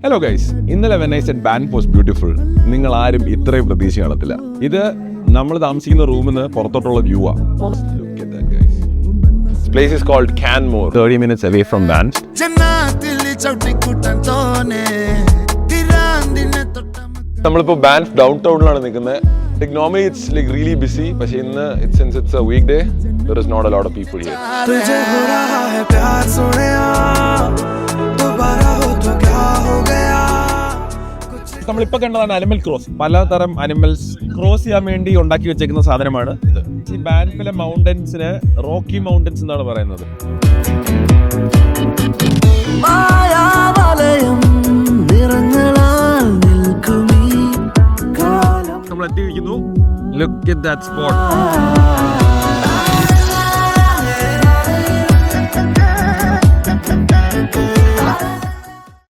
Hello guys, ഇന്നലെ when I said Banff was beautiful, നിങ്ങൾ ആരും ഇത്രയും പ്രതീക്ഷ കാണത്തില്ല. ഇത് നമ്മൾ താമസിക്കുന്ന റൂമിൽ നിന്ന് പുറത്തോട്ടുള്ള വ്യൂ ആ. This place is called Canmore, 30 minutes away from Banff. നമ്മളിപ്പോൾ ബാൻഫ് ഡൗൺ ടൗണിലാണ് നിൽക്കുന്നത്. Like normally it's like really busy, പക്ഷേ ഇന്ന് since it's a weekday, there is not a lot of people here. നമ്മളിപ്പോൾ കണ്ടതാണ് അനിമൽ ക്രോസ്. പലതരം animals cross ചെയ്യാൻ വേണ്ടി ഉണ്ടാക്കി വെച്ചേക്കുന്ന സാധനമാണ് ഇത്. ഈ ബാൻഫിലെ മൗണ്ടൻസിന് റോക്കി മൗണ്ടൻസ് എന്നാണ് പറയുന്നത്. നമ്മൾ എത്തിയിരിക്കുന്നു. Look at that spot.